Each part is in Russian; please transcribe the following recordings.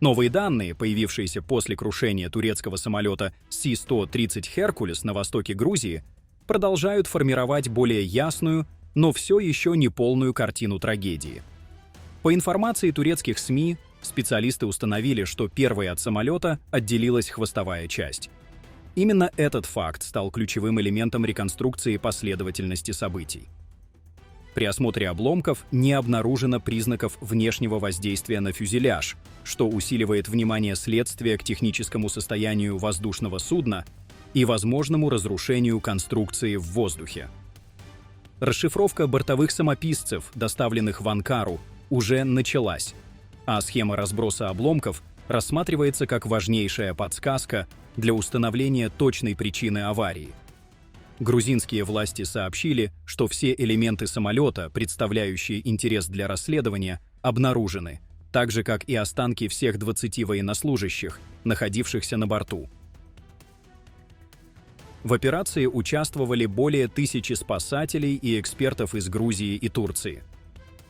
Новые данные, появившиеся после крушения турецкого самолета Си-130 «Херкулес» на востоке Грузии, продолжают формировать более ясную, но все еще не полную картину трагедии. По информации турецких СМИ, специалисты установили, что первой от самолета отделилась хвостовая часть. Именно этот факт стал ключевым элементом реконструкции последовательности событий. При осмотре обломков не обнаружено признаков внешнего воздействия на фюзеляж, что усиливает внимание следствия к техническому состоянию воздушного судна и возможному разрушению конструкции в воздухе. Расшифровка бортовых самописцев, доставленных в Анкару, уже началась, а схема разброса обломков рассматривается как важнейшая подсказка для установления точной причины аварии. Грузинские власти сообщили, что все элементы самолета, представляющие интерес для расследования, обнаружены, так же, как и останки всех 20 военнослужащих, находившихся на борту. В операции участвовали более 1000 спасателей и экспертов из Грузии и Турции.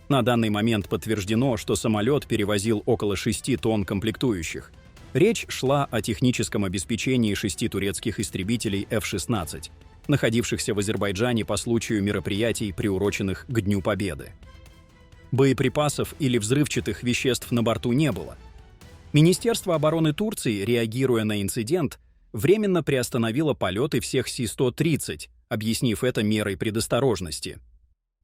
На данный момент подтверждено, что самолет перевозил около 6 тонн комплектующих. Речь шла о техническом обеспечении 6 турецких истребителей F-16, находившихся в Азербайджане по случаю мероприятий, приуроченных к Дню Победы. Боеприпасов или взрывчатых веществ на борту не было. Министерство обороны Турции, реагируя на инцидент, временно приостановило полеты всех Си-130, объяснив это мерой предосторожности.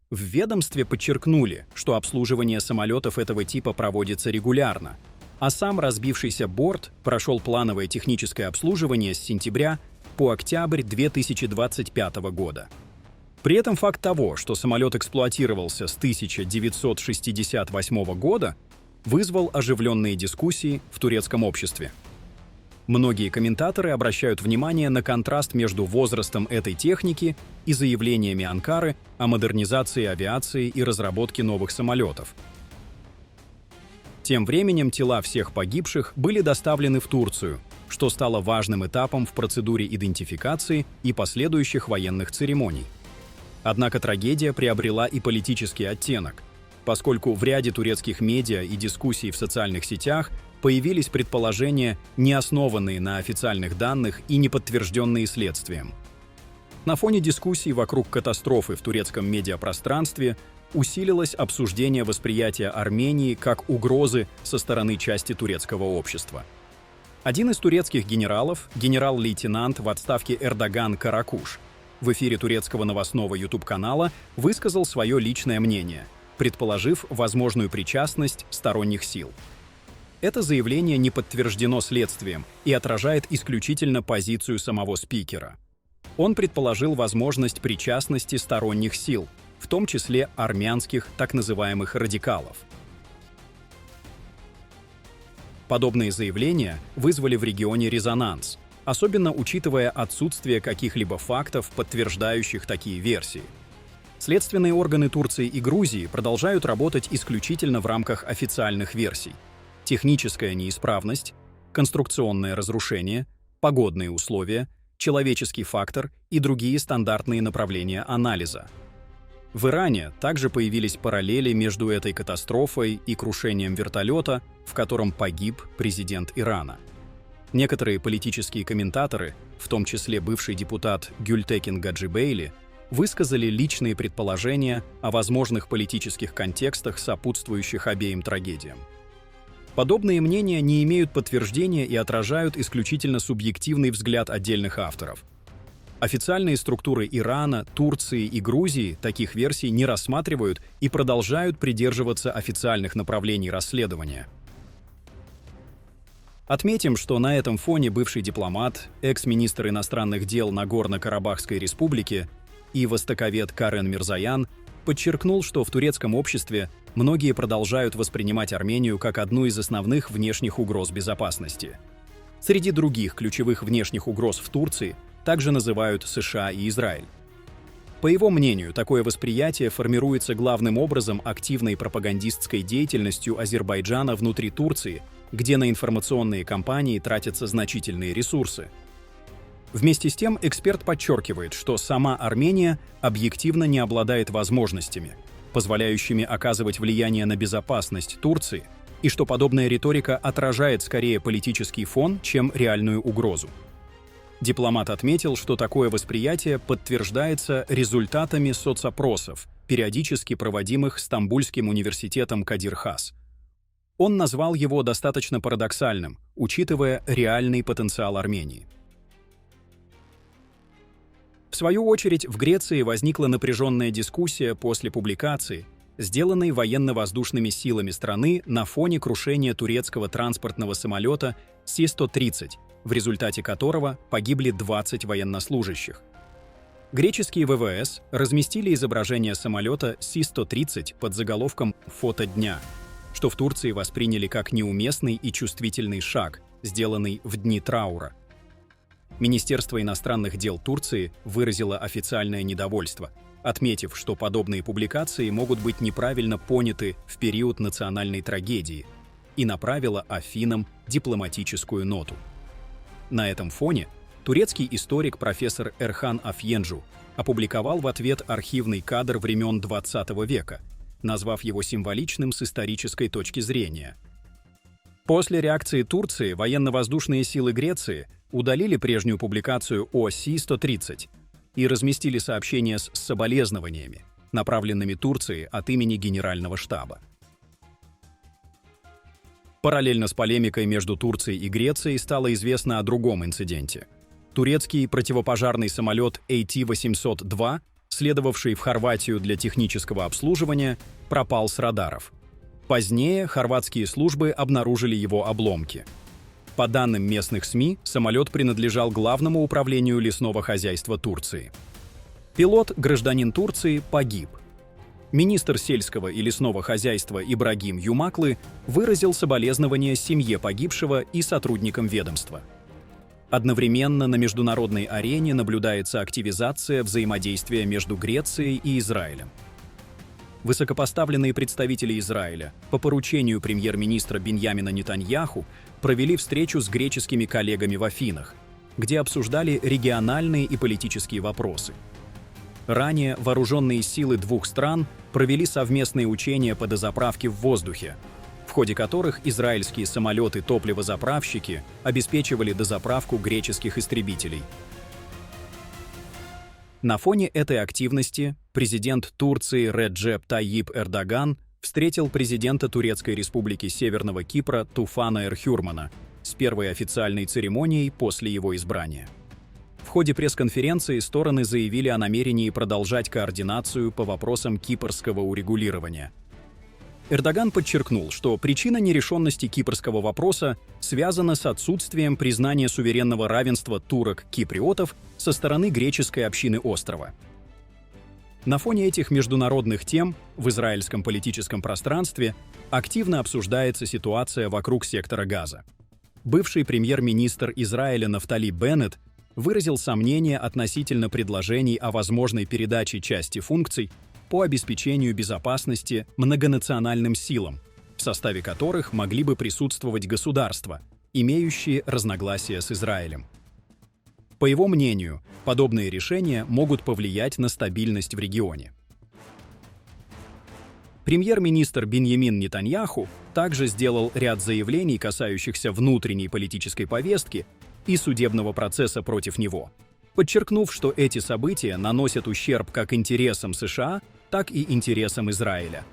В ведомстве подчеркнули, что обслуживание самолетов этого типа проводится регулярно, а сам разбившийся борт прошел плановое техническое обслуживание с сентября по октябрь 2025 года. При этом факт того, что самолет эксплуатировался с 1968 года, вызвал оживленные дискуссии в турецком обществе. Многие комментаторы обращают внимание на контраст между возрастом этой техники и заявлениями Анкары о модернизации авиации и разработке новых самолетов. Тем временем тела всех погибших были доставлены в Турцию, что стало важным этапом в процедуре идентификации и последующих военных церемоний. Однако трагедия приобрела и политический оттенок, поскольку в ряде турецких медиа и дискуссий в социальных сетях появились предположения, не основанные на официальных данных и не подтвержденные следствием. На фоне дискуссий вокруг катастрофы в турецком медиапространстве усилилось обсуждение восприятия Армении как угрозы со стороны части турецкого общества. Один из турецких генералов, генерал-лейтенант в отставке Эрдоган Каракуш, в эфире турецкого новостного YouTube-канала высказал свое личное мнение, предположив возможную причастность сторонних сил. Это заявление не подтверждено следствием и отражает исключительно позицию самого спикера. Он предположил возможность причастности сторонних сил, в том числе армянских так называемых радикалов. Подобные заявления вызвали в регионе резонанс, особенно учитывая отсутствие каких-либо фактов, подтверждающих такие версии. Следственные органы Турции и Грузии продолжают работать исключительно в рамках официальных версий. Техническая неисправность, конструкционное разрушение, погодные условия, человеческий фактор и другие стандартные направления анализа. В Иране также появились параллели между этой катастрофой и крушением вертолета, в котором погиб президент Ирана. Некоторые политические комментаторы, в том числе бывший депутат Гюльтекин Гаджибейли, высказали личные предположения о возможных политических контекстах, сопутствующих обеим трагедиям. Подобные мнения не имеют подтверждения и отражают исключительно субъективный взгляд отдельных авторов. Официальные структуры Ирана, Турции и Грузии таких версий не рассматривают и продолжают придерживаться официальных направлений расследования. Отметим, что на этом фоне бывший дипломат, экс-министр иностранных дел Нагорно-Карабахской республики и востоковед Карен Мирзоян подчеркнул, что в турецком обществе многие продолжают воспринимать Армению как одну из основных внешних угроз безопасности. Среди других ключевых внешних угроз в Турции также называют США и Израиль. По его мнению, такое восприятие формируется главным образом активной пропагандистской деятельностью Азербайджана внутри Турции, где на информационные кампании тратятся значительные ресурсы. Вместе с тем, эксперт подчеркивает, что сама Армения объективно не обладает возможностями, позволяющими оказывать влияние на безопасность Турции, и что подобная риторика отражает скорее политический фон, чем реальную угрозу. Дипломат отметил, что такое восприятие подтверждается результатами соцопросов, периодически проводимых Стамбульским университетом Кадир-Хас. Он назвал его достаточно парадоксальным, учитывая реальный потенциал Армении. В свою очередь, в Греции возникла напряженная дискуссия после публикации, сделанной военно-воздушными силами страны на фоне крушения турецкого транспортного самолета Си-130, в результате которого погибли 20 военнослужащих. Греческие ВВС разместили изображение самолета Си-130 под заголовком «Фото дня», что в Турции восприняли как неуместный и чувствительный шаг, сделанный в дни траура. Министерство иностранных дел Турции выразило официальное недовольство, отметив, что подобные публикации могут быть неправильно поняты в период национальной трагедии, и направило Афинам дипломатическую ноту. На этом фоне турецкий историк профессор Эрхан Афьенджу опубликовал в ответ архивный кадр времен XX века, назвав его символичным с исторической точки зрения. После реакции Турции военно-воздушные силы Греции удалили прежнюю публикацию о Си-130 и разместили сообщение с соболезнованиями, направленными Турции от имени Генерального штаба. Параллельно с полемикой между Турцией и Грецией стало известно о другом инциденте. Турецкий противопожарный самолет AT-802, следовавший в Хорватию для технического обслуживания, пропал с радаров. Позднее хорватские службы обнаружили его обломки. По данным местных СМИ, самолет принадлежал Главному управлению лесного хозяйства Турции. Пилот, гражданин Турции, погиб. Министр сельского и лесного хозяйства Ибрагим Юмаклы выразил соболезнования семье погибшего и сотрудникам ведомства. Одновременно на международной арене наблюдается активизация взаимодействия между Грецией и Израилем. Высокопоставленные представители Израиля по поручению премьер-министра Биньямина Нетаньяху провели встречу с греческими коллегами в Афинах, где обсуждали региональные и политические вопросы. Ранее вооруженные силы двух стран провели совместные учения по дозаправке в воздухе, в ходе которых израильские самолеты-топливозаправщики обеспечивали дозаправку греческих истребителей. На фоне этой активности президент Турции Реджеп Тайип Эрдоган встретил президента Турецкой республики Северного Кипра Туфана Эрхюрмана с первой официальной церемонией после его избрания. В ходе пресс-конференции стороны заявили о намерении продолжать координацию по вопросам кипрского урегулирования. Эрдоган подчеркнул, что причина нерешенности кипрского вопроса связана с отсутствием признания суверенного равенства турок-киприотов со стороны греческой общины острова. На фоне этих международных тем в израильском политическом пространстве активно обсуждается ситуация вокруг сектора Газа. Бывший премьер-министр Израиля Нафтали Беннет выразил сомнения относительно предложений о возможной передаче части функций по обеспечению безопасности многонациональным силам, в составе которых могли бы присутствовать государства, имеющие разногласия с Израилем. По его мнению, подобные решения могут повлиять на стабильность в регионе. Премьер-министр Биньямин Нетаньяху также сделал ряд заявлений, касающихся внутренней политической повестки и судебного процесса против него, подчеркнув, что эти события наносят ущерб как интересам США, так и интересам Израиля.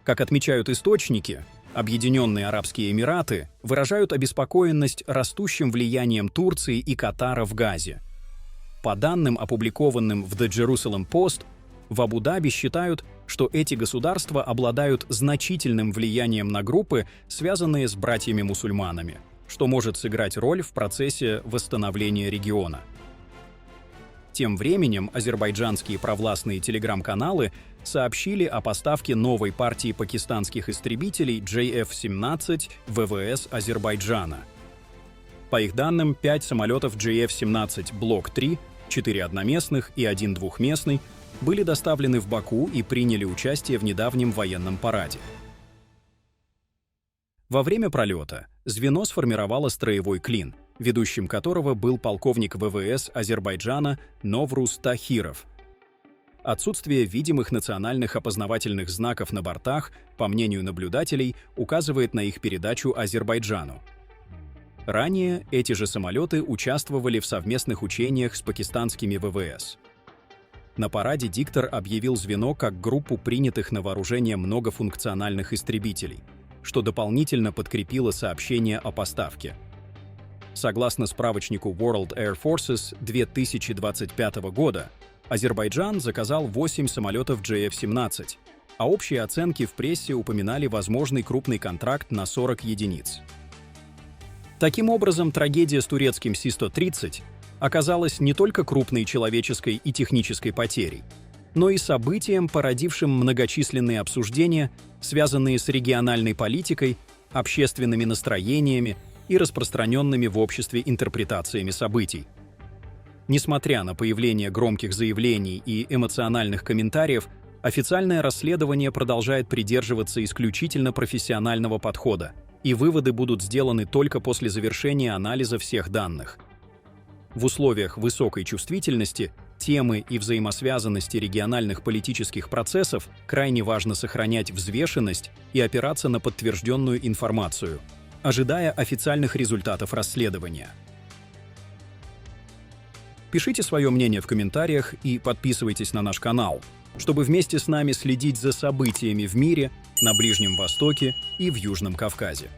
Как отмечают источники, Объединенные Арабские Эмираты выражают обеспокоенность растущим влиянием Турции и Катара в Газе. По данным, опубликованным в The Jerusalem Post, в Абу-Даби считают, что эти государства обладают значительным влиянием на группы, связанные с братьями-мусульманами, что может сыграть роль в процессе восстановления региона. Тем временем азербайджанские провластные телеграм-каналы сообщили о поставке новой партии пакистанских истребителей JF-17 ВВС Азербайджана. По их данным, 5 самолетов JF-17 Block 3, 4 одноместных и 1 двухместный, были доставлены в Баку и приняли участие в недавнем военном параде. Во время пролета звено сформировало строевой клин, ведущим которого был полковник ВВС Азербайджана Новруз Тахиров. Отсутствие видимых национальных опознавательных знаков на бортах, по мнению наблюдателей, указывает на их передачу Азербайджану. Ранее эти же самолеты участвовали в совместных учениях с пакистанскими ВВС. На параде диктор объявил звено как группу принятых на вооружение многофункциональных истребителей, что дополнительно подкрепило сообщение о поставке. Согласно справочнику World Air Forces 2025 года, Азербайджан заказал 8 самолетов JF-17, а общие оценки в прессе упоминали возможный крупный контракт на 40 единиц. Таким образом, трагедия с турецким Си-130 оказалась не только крупной человеческой и технической потерей, но и событием, породившим многочисленные обсуждения, связанные с региональной политикой, общественными настроениями и распространенными в обществе интерпретациями событий. Несмотря на появление громких заявлений и эмоциональных комментариев, официальное расследование продолжает придерживаться исключительно профессионального подхода, и выводы будут сделаны только после завершения анализа всех данных. В условиях высокой чувствительности, темы и взаимосвязанности региональных политических процессов крайне важно сохранять взвешенность и опираться на подтвержденную информацию, ожидая официальных результатов расследования. Пишите свое мнение в комментариях и подписывайтесь на наш канал, чтобы вместе с нами следить за событиями в мире, на Ближнем Востоке и в Южном Кавказе.